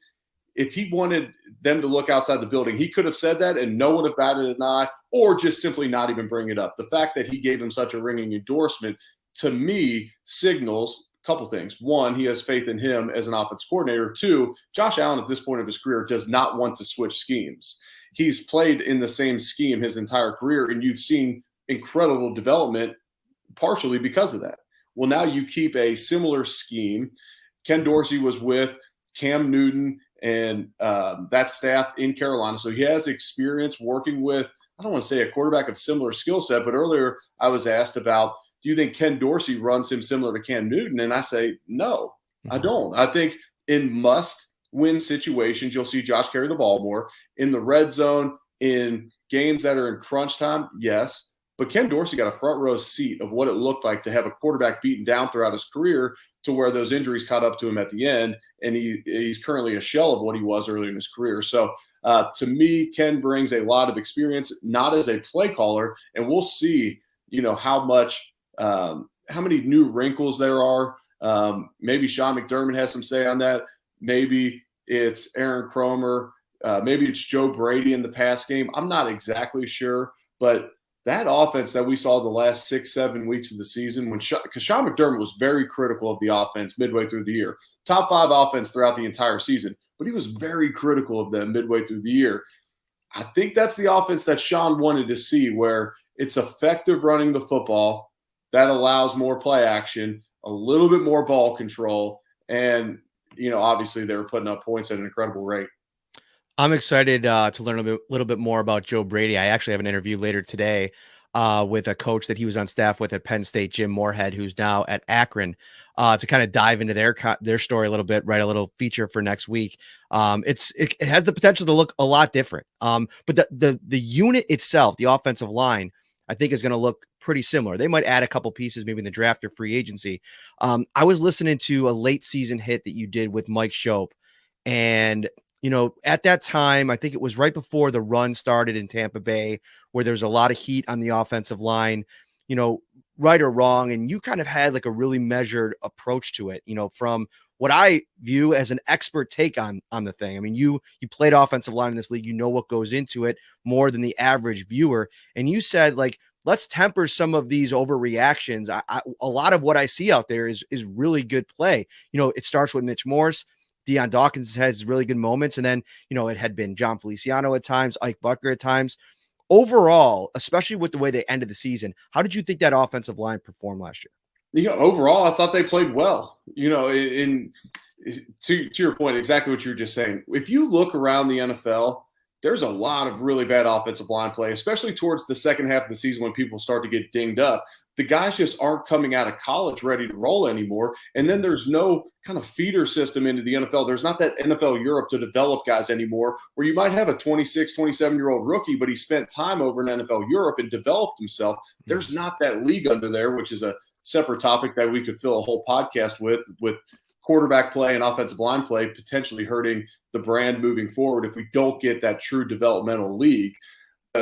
if he wanted them to look outside the building, he could have said that and no one would have batted an eye, or just simply not even bring it up. The fact that he gave him such a ringing endorsement, to me, signals a couple things. One, he has faith in him as an offense coordinator. Two, Josh Allen at this point of his career does not want to switch schemes. He's played in the same scheme his entire career, and you've seen incredible development partially because of that. Well, now you keep a similar scheme. Ken Dorsey was with Cam Newton and that staff in Carolina. So he has experience working with, I don't want to say a quarterback of similar skill set, but earlier I was asked about, do you think Ken Dorsey runs him similar to Cam Newton? And I say, no, I don't. I think in must-win situations, you'll see Josh carry the ball more. In the red zone, in games that are in crunch time, yes. But Ken Dorsey got a front row seat of what it looked like to have a quarterback beaten down throughout his career, to where those injuries caught up to him at the end, and he's currently a shell of what he was early in his career. So to me, Ken brings a lot of experience, not as a play caller, and we'll see, you know, how many new wrinkles there are. Maybe Sean McDermott has some say on that. Maybe it's Aaron Cromer. Maybe it's Joe Brady in the pass game. I'm not exactly sure, but that offense that we saw the last 6-7 weeks of the season, because Sean McDermott was very critical of the offense midway through the year. Top 5 offense throughout the entire season, but he was very critical of them midway through the year. I think that's the offense that Sean wanted to see, where it's effective running the football that allows more play action, a little bit more ball control, and, you know, obviously they were putting up points at an incredible rate. I'm excited to learn a little bit more about Joe Brady. I actually have an interview later today with a coach that he was on staff with at Penn State, Jim Moorhead, who's now at Akron, to kind of dive into their story a little bit, write a little feature for next week. It has the potential to look a lot different. But the unit itself, the offensive line, I think is going to look pretty similar. They might add a couple pieces, maybe in the draft or free agency. I was listening to a late season hit that you did with Mike Shope, and you know, at that time, I think it was right before the run started in Tampa Bay, where there was a lot of heat on the offensive line, you know, right or wrong. And you kind of had like a really measured approach to it, you know, from what I view as an expert take on the thing. I mean, you played offensive line in this league, you know what goes into it more than the average viewer. And you said, like, let's temper some of these overreactions. A lot of what I see out there is really good play. It starts with Mitch Morse. Deion Dawkins has really good moments. And then, it had been John Feliciano at times, Ike Butker at times. Overall, especially with the way they ended the season, how did you think that offensive line performed last year? Overall, I thought they played well. To your point, exactly what you were just saying. If you look around the NFL, there's a lot of really bad offensive line play, especially towards the second half of the season when people start to get dinged up. The guys just aren't coming out of college ready to roll anymore. And then there's no kind of feeder system into the NFL. There's not that NFL Europe to develop guys anymore, where you might have a 26, 27-year-old rookie, but he spent time over in NFL Europe and developed himself. There's not that league under there, which is a separate topic that we could fill a whole podcast with quarterback play and offensive line play potentially hurting the brand moving forward if we don't get that true developmental league,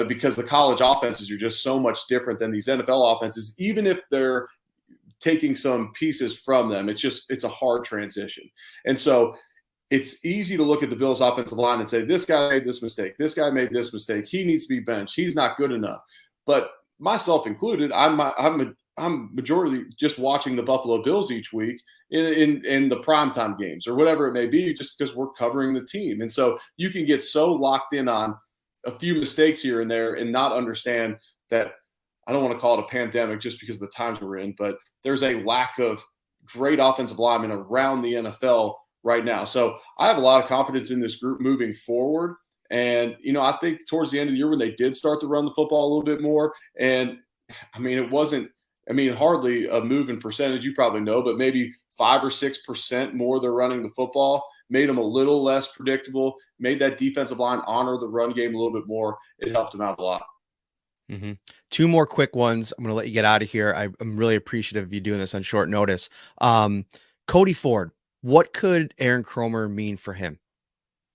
because the college offenses are just so much different than these NFL offenses. Even if they're taking some pieces from them, it's a hard transition. And so it's easy to look at the Bills offensive line and say, this guy made this mistake. This guy made this mistake. He needs to be benched. He's not good enough. But myself included, I'm majority just watching the Buffalo Bills each week in the primetime games or whatever it may be, just because we're covering the team. And so you can get so locked in on a few mistakes here and there and not understand that. I don't want to call it a pandemic just because of the times we're in, but there's a lack of great offensive linemen around the NFL right now. So I have a lot of confidence in this group moving forward. And, I think towards the end of the year when they did start to run the football a little bit more, and it wasn't, hardly a move in percentage, you probably know, but maybe 5 or 6% more they're running the football, made them a little less predictable, made that defensive line honor the run game a little bit more. It helped them out a lot. Mm-hmm. 2 more quick ones. I'm going to let you get out of here. I'm really appreciative of you doing this on short notice. Cody Ford, what could Aaron Kromer mean for him?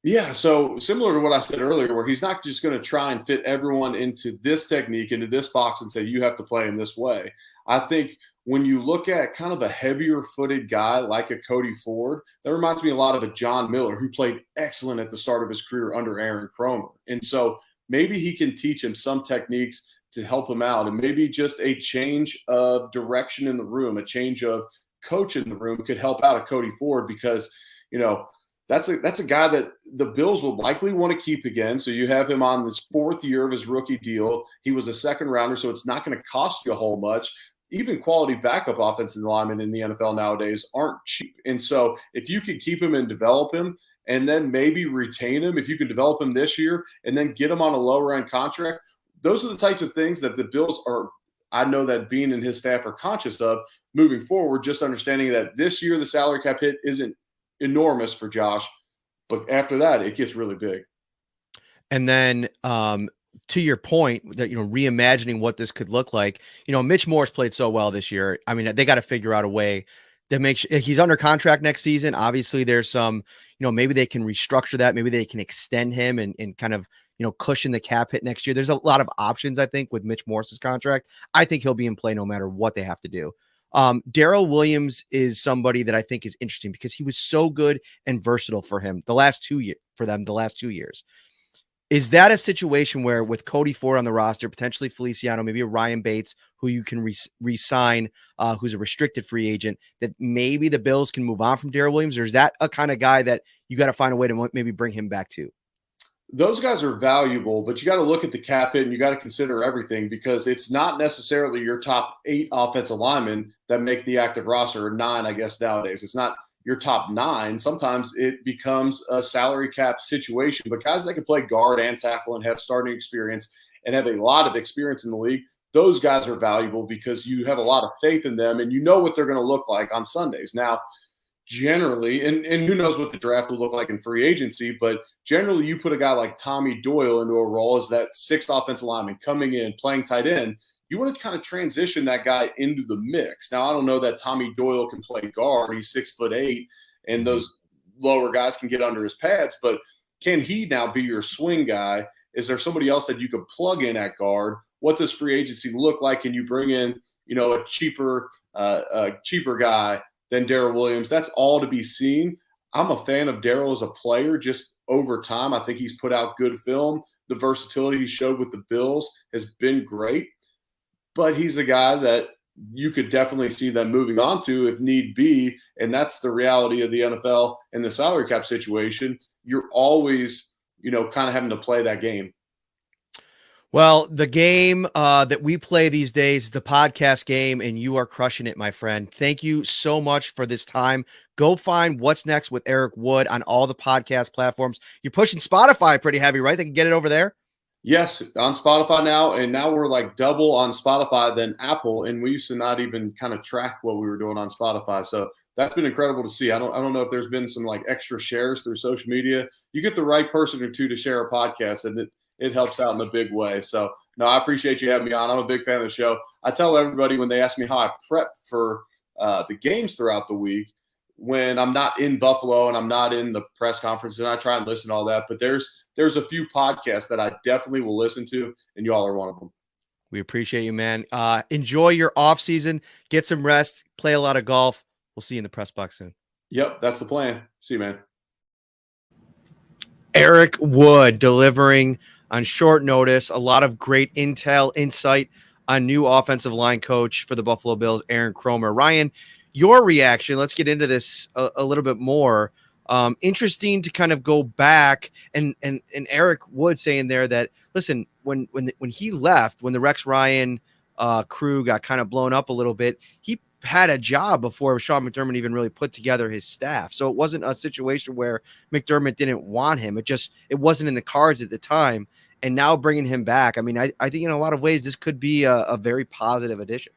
Yeah, so similar to what I said earlier, where he's not just going to try and fit everyone into this technique, into this box and say, you have to play in this way. I think when you look at kind of a heavier footed guy like a Cody Ford, that reminds me a lot of a John Miller, who played excellent at the start of his career under Aaron Cromer. And so maybe he can teach him some techniques to help him out, and maybe just a change of direction in the room, a change of coach in the room could help out a Cody Ford, because, that's a guy that the Bills would likely want to keep again. So you have him on this 4th year of his rookie deal. He was a second rounder, so it's not going to cost you a whole much. Even quality backup offensive linemen in the NFL nowadays aren't cheap. And so if you could keep him and develop him, and then maybe retain him, if you can develop him this year and then get him on a lower end contract, those are the types of things that the Bills are, I know that Beane and his staff are conscious of moving forward, just understanding that this year the salary cap hit isn't enormous for Josh, but after that it gets really big. And then to your point that, reimagining what this could look like, Mitch Morse played so well this year. They got to figure out a way that makes he's under contract next season. Obviously there's some, maybe they can restructure that. Maybe they can extend him and kind of, cushion the cap hit next year. There's a lot of options, I think, with Mitch Morse's contract. I think he'll be in play no matter what they have to do. Darrell Williams is somebody that I think is interesting because he was so good and versatile for him the last 2 years. Is that a situation where with Cody Ford on the roster, potentially Feliciano, maybe a Ryan Bates, who you can re-sign, who's a restricted free agent, that maybe the Bills can move on from Darrell Williams? Or is that a kind of guy that you got to find a way to maybe bring him back to? Those guys are valuable, but you got to look at the cap hit and you got to consider everything, because it's not necessarily your top 8 offensive linemen that make the active roster, or 9, I guess, nowadays. It's not your top 9. Sometimes it becomes a salary cap situation, but guys that can play guard and tackle and have starting experience and have a lot of experience in the league, those guys are valuable because you have a lot of faith in them and you know what they're going to look like on Sundays. Now, generally, and who knows what the draft will look like in free agency, but generally you put a guy like Tommy Doyle into a role as that 6th offensive lineman coming in, playing tight end. You want to kind of transition that guy into the mix. Now, I don't know that Tommy Doyle can play guard. He's 6'8", and those lower guys can get under his pads, but can he now be your swing guy? Is there somebody else that you could plug in at guard? What does free agency look like? Can you bring in, a cheaper guy than Darrell Williams? That's all to be seen. I'm a fan of Darrell as a player just over time. I think he's put out good film. The versatility he showed with the Bills has been great. but he's a guy that you could definitely see them moving on to if need be. And that's the reality of the NFL and the salary cap situation. You're always, kind of having to play that game. Well, the game that we play these days is the podcast game, and you are crushing it, my friend. Thank you so much for this time. Go find What's Next with Eric Wood on all the podcast platforms. You're pushing Spotify pretty heavy, right? They can get it over there? Yes, on Spotify now, and now we're like double on Spotify than Apple, and we used to not even kind of track what we were doing on Spotify. So that's been incredible to see. I don't know if there's been some like extra shares through social media. You get the right person or two to share a podcast, and it helps out in a big way. So, no, I appreciate you having me on. I'm a big fan of the show. I tell everybody when they ask me how I prep for the games throughout the week, when I'm not in Buffalo and I'm not in the press conference, and I try and listen to all that. But there's a few podcasts that I definitely will listen to, and y'all are one of them. We appreciate you, man. Enjoy your off season. Get some rest. Play a lot of golf. We'll see you in the press box soon. Yep, that's the plan. See you, man. Eric Wood delivering on short notice, a lot of great intel, insight on new offensive line coach for the Buffalo Bills, Aaron Kromer. Ryan, your reaction, let's get into this a little bit more. Interesting to kind of go back and Eric Wood saying there that, listen, when he left, when the Rex Ryan crew got kind of blown up a little bit, he had a job before Sean McDermott even really put together his staff. So it wasn't a situation where McDermott didn't want him. It wasn't in the cards at the time. And now bringing him back, I mean, I think in a lot of ways this could be a very positive addition.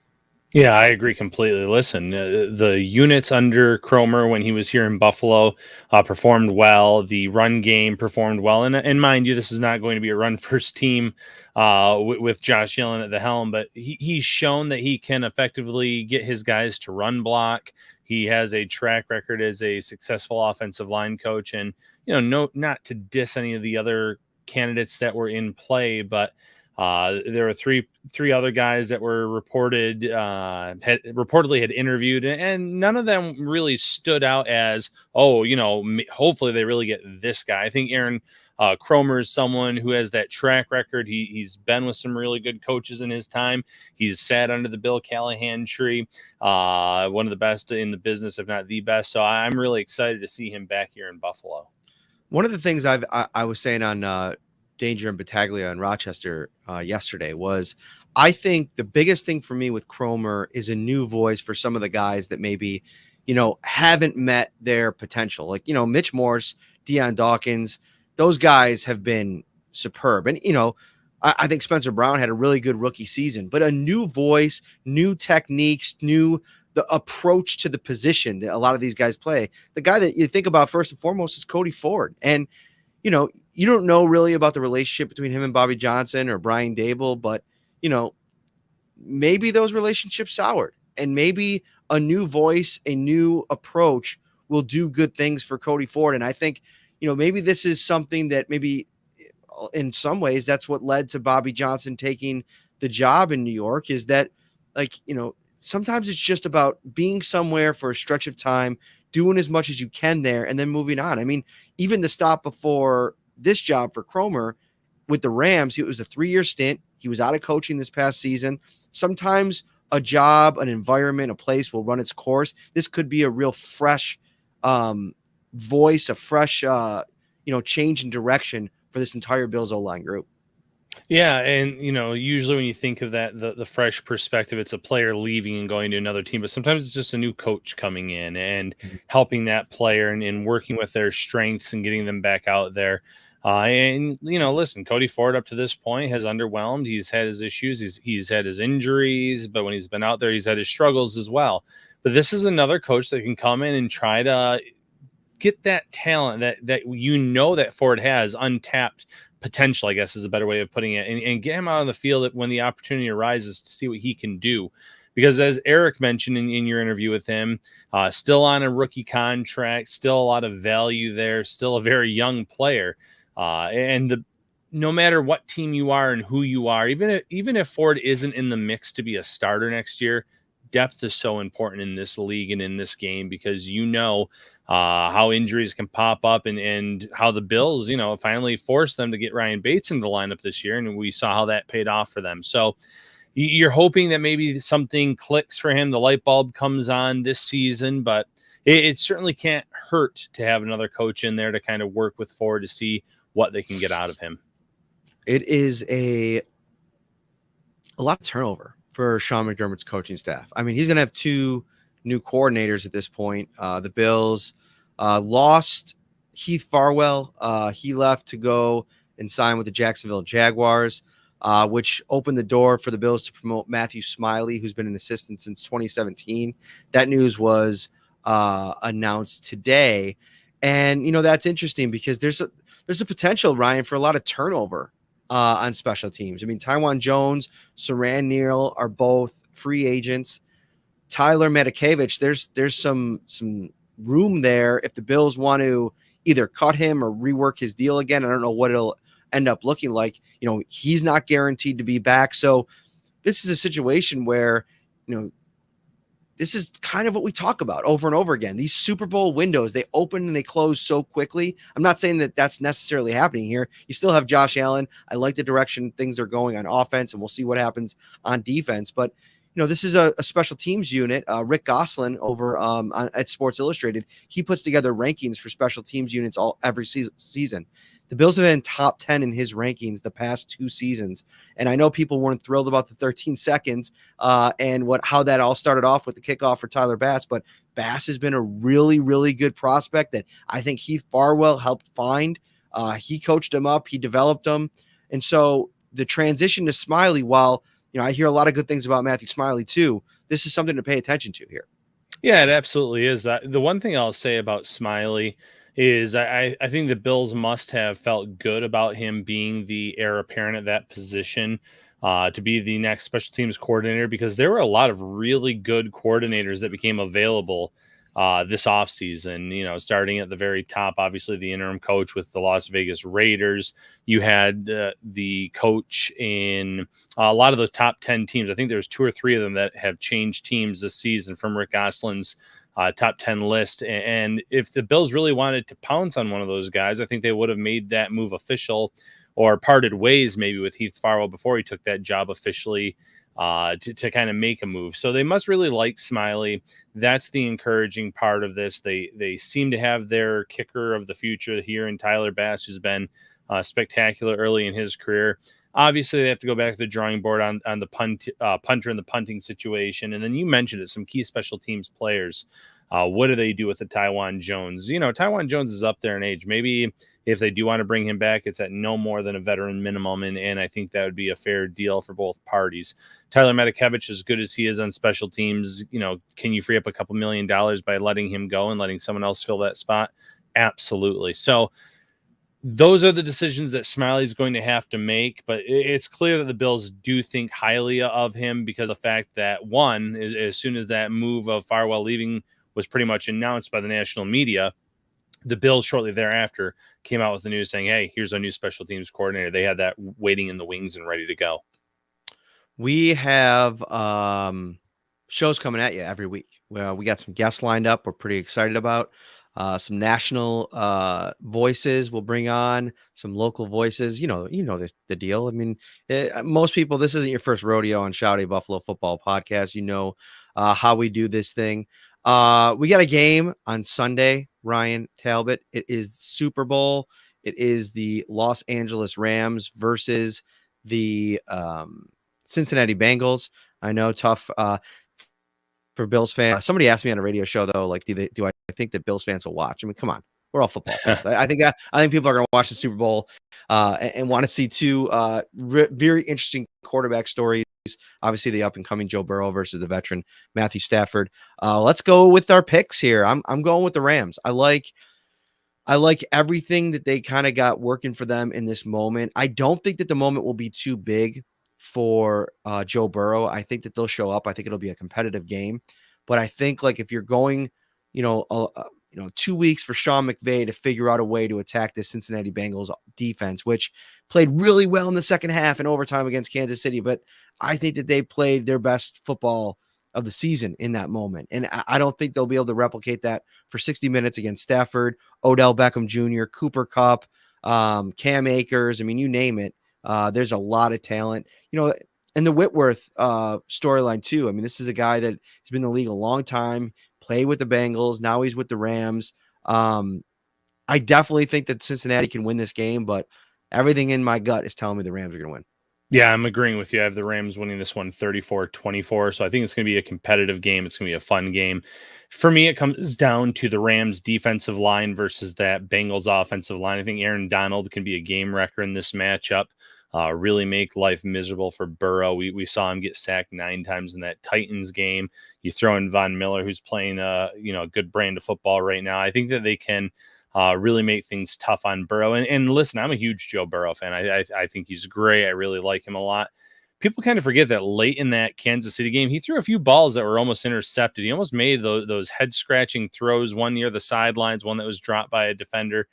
Yeah, I agree completely. Listen, the units under Cromer when he was here in Buffalo performed well. The run game performed well. And mind you, this is not going to be a run-first team with Josh Allen at the helm, but he's shown that he can effectively get his guys to run block. He has a track record as a successful offensive line coach. And, not to diss any of the other candidates that were in play, but there were three other guys that were reportedly had interviewed, and none of them really stood out as, hopefully they really get this guy. I think Aaron Cromer is someone who has that track record. He's been with some really good coaches in his time. He's sat under the Bill Callahan tree, one of the best in the business, if not the best. So I'm really excited to see him back here in Buffalo. One of the things I was saying on Danger and Battaglia in Rochester yesterday was, I think the biggest thing for me with Cromer is a new voice for some of the guys that maybe, haven't met their potential. Like, Mitch Morse, Deion Dawkins, those guys have been superb. And, I think Spencer Brown had a really good rookie season, but a new voice, new techniques, the approach to the position that a lot of these guys play. The guy that you think about first and foremost is Cody Ford. And, you don't know really about the relationship between him and Bobby Johnson or Brian Dable, but, maybe those relationships soured, and maybe a new voice, a new approach will do good things for Cody Ford. And I think, maybe this is something that maybe in some ways that's what led to Bobby Johnson taking the job in New York, is that, like, sometimes it's just about being somewhere for a stretch of time, doing as much as you can there, and then moving on. I mean, even the stop before this job for Cromer with the Rams, it was a 3-year stint. He was out of coaching this past season. Sometimes a job, an environment, a place will run its course. This could be a real fresh voice, a fresh, change in direction for this entire Bills O-line group. Yeah, and usually when you think of that, the fresh perspective, it's a player leaving and going to another team, but sometimes it's just a new coach coming in and helping that player and working with their strengths and getting them back out there. Listen, Cody Ford up to this point has underwhelmed. He's had his issues. He's had his injuries, but when he's been out there, he's had his struggles as well. But this is another coach that can come in and try to get that talent that that Ford has, untapped potential, I guess is a better way of putting it, and get him out on the field when the opportunity arises to see what he can do. Because as Eric mentioned in your interview with him, still on a rookie contract, still a lot of value there, still a very young player. No matter what team you are and who you are, even if Ford isn't in the mix to be a starter next year, depth is so important in this league and in this game, because how injuries can pop up and how the Bills, finally forced them to get Ryan Bates into the lineup this year. And we saw how that paid off for them. So, you're hoping that maybe something clicks for him. The light bulb comes on this season, but it certainly can't hurt to have another coach in there to kind of work with forward to see what they can get out of him. It is a lot of turnover for Sean McDermott's coaching staff. I mean, he's going to have 2 new coordinators at this point. The Bills lost Heath Farwell. He left to go and sign with the Jacksonville Jaguars, which opened the door for the Bills to promote Matthew Smiley, who's been an assistant since 2017. That news was announced today. And, that's interesting because there's a potential, Ryan, for a lot of turnover on special teams. I mean, Taiwan Jones, Saran Neal are both free agents. Tyler Matakevich, there's some room there if the Bills want to either cut him or rework his deal again. I don't know what it'll end up looking like. He's not guaranteed to be back. So this is a situation where, this is kind of what we talk about over and over again. These Super Bowl windows, they open and they close so quickly. I'm not saying that that's necessarily happening here. You still have Josh Allen. I like the direction things are going on offense, and we'll see what happens on defense. But, this is a special teams unit. Rick Gosselin over at Sports Illustrated, he puts together rankings for special teams units every season. The Bills have been top 10 in his rankings the past 2 seasons. And I know people weren't thrilled about the 13 seconds and how that all started off with the kickoff for Tyler Bass. But Bass has been a really, really good prospect that I think Heath Farwell helped find. He coached him up. He developed him. And so the transition to Smiley, while I hear a lot of good things about Matthew Smiley too, this is something to pay attention to here. Yeah, it absolutely is. The one thing I'll say about Smiley is I think the Bills must have felt good about him being the heir apparent at that position to be the next special teams coordinator, because there were a lot of really good coordinators that became available this offseason, starting at the very top, obviously the interim coach with the Las Vegas Raiders. You had the coach in a lot of the top 10 teams. I think there's 2 or 3 of them that have changed teams this season from Rick Gosselin's top 10 list. And if the Bills really wanted to pounce on one of those guys, I think they would have made that move official or parted ways maybe with Heath Farwell before he took that job officially to kind of make a move. So they must really like Smiley. That's the encouraging part of this. They seem to have their kicker of the future here in Tyler Bass, who's been spectacular early in his career. Obviously, they have to go back to the drawing board on the punter and the punting situation. And then you mentioned it, some key special teams players. What do they do with the Taiwan Jones? Taiwan Jones is up there in age. Maybe if they do want to bring him back, it's at no more than a veteran minimum. And I think that would be a fair deal for both parties. Tyler Matakevich, as good as he is on special teams, can you free up a couple $1 million by letting him go and letting someone else fill that spot? Absolutely. So those are the decisions that Smiley's going to have to make, but it's clear that the Bills do think highly of him because of the fact that, one, as soon as that move of Farwell leaving was pretty much announced by the national media, the Bills shortly thereafter came out with the news saying, hey, here's our new special teams coordinator. They had that waiting in the wings and ready to go. We have shows coming at you every week. Well, we got some guests lined up we're pretty excited about. Some national voices we'll bring on, some local voices. The deal. I mean, most people, this isn't your first rodeo on Shout A Buffalo Football Podcast. How we do this thing. We got a game on Sunday, Ryan, Talbot. It is Super Bowl. It is the Los Angeles Rams versus the Cincinnati Bengals. I know, tough for Bills fans. Somebody asked me on a radio show though, like, do I think that Bills fans will watch? I mean, come on, we're all football fans. I think people are going to watch the Super Bowl and want to see 2 very interesting quarterback stories. Obviously, the up and coming Joe Burrow versus the veteran Matthew Stafford. Let's go with our picks here. I'm going with the Rams. I like everything that they kind of got working for them in this moment. I don't think that the moment will be too big for Joe Burrow. I think that they'll show up. I think it'll be a competitive game. But I think, like, if you're going, 2 weeks for Sean McVay to figure out a way to attack this Cincinnati Bengals defense, which played really well in the second half and overtime against Kansas City. But I think that they played their best football of the season in that moment. And I don't think they'll be able to replicate that for 60 minutes against Stafford, Odell Beckham Jr., Cooper Kupp, Cam Akers. I mean, you name it. There's a lot of talent. And the Whitworth storyline too. I mean, this is a guy that has been in the league a long time, played with the Bengals. Now he's with the Rams. I definitely think that Cincinnati can win this game, but everything in my gut is telling me the Rams are going to win. Yeah, I'm agreeing with you. I have the Rams winning this one 34-24. So I think it's going to be a competitive game. It's going to be a fun game. For me, it comes down to the Rams defensive line versus that Bengals offensive line. I think Aaron Donald can be a game wrecker in this matchup, really make life miserable for Burrow. We saw him get sacked 9 times in that Titans game. You throw in Von Miller, who's playing a good brand of football right now. I think that they can really make things tough on Burrow. And listen, I'm a huge Joe Burrow fan. I think he's great. I really like him a lot. People kind of forget that late in that Kansas City game, he threw a few balls that were almost intercepted. He almost made those head-scratching throws, one near the sidelines, one that was dropped by a defender,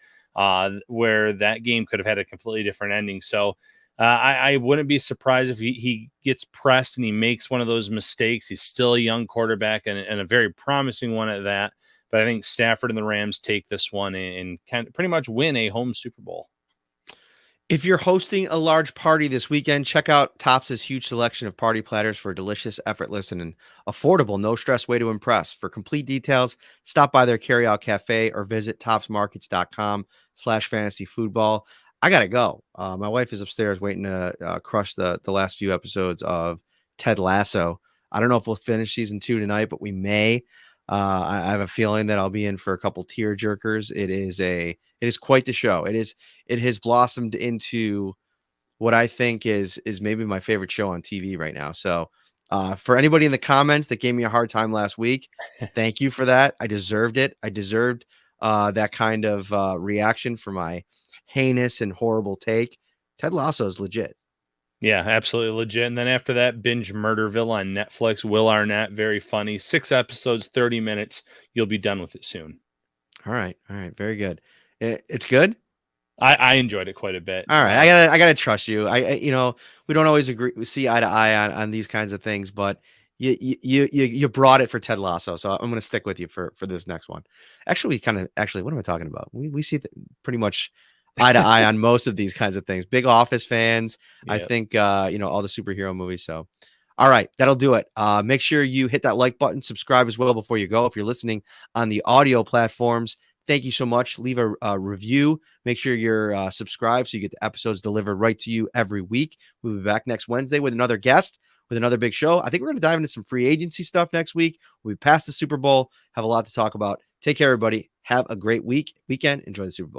where that game could have had a completely different ending. So I wouldn't be surprised if he gets pressed and he makes one of those mistakes. He's still a young quarterback and a very promising one at that. But I think Stafford and the Rams take this one and can pretty much win a home Super Bowl. If you're hosting a large party this weekend, check out Topps' huge selection of party platters for a delicious, effortless, and affordable, no-stress way to impress. For complete details, stop by their carryout cafe or visit topsmarkets.com/fantasyfootball. I got to go. My wife is upstairs waiting to crush the last few episodes of Ted Lasso. I don't know if we'll finish season 2 tonight, but we may. I have a feeling that I'll be in for a couple tear jerkers. It is quite the show. It has blossomed into what I think is maybe my favorite show on TV right now. So for anybody in the comments that gave me a hard time last week, thank you for that. I deserved it. I deserved that kind of reaction for my heinous and horrible take. Ted Lasso is legit. Yeah, absolutely legit. And then after that, binge Murderville on Netflix. Will Arnett, very funny. 6 episodes, 30 minutes. You'll be done with it soon. All right. Very good. It's good. I enjoyed it quite a bit. All right. I gotta trust you. We don't always agree, see eye to eye on these kinds of things, but you brought it for Ted Lasso. So I'm going to stick with you for this next one. Actually, what am I talking about? We see pretty much eye to eye on most of these kinds of things. Big Office fans. Yep. I think, all the superhero movies. So, all right, that'll do it. Make sure you hit that like button, subscribe as well before you go. If you're listening on the audio platforms, thank you so much. Leave a review. Make sure you're subscribed so you get the episodes delivered right to you every week. We'll be back next Wednesday with another guest, with another big show. I think we're going to dive into some free agency stuff next week. We'll be past the Super Bowl, have a lot to talk about. Take care, everybody. Have a great weekend. Enjoy the Super Bowl.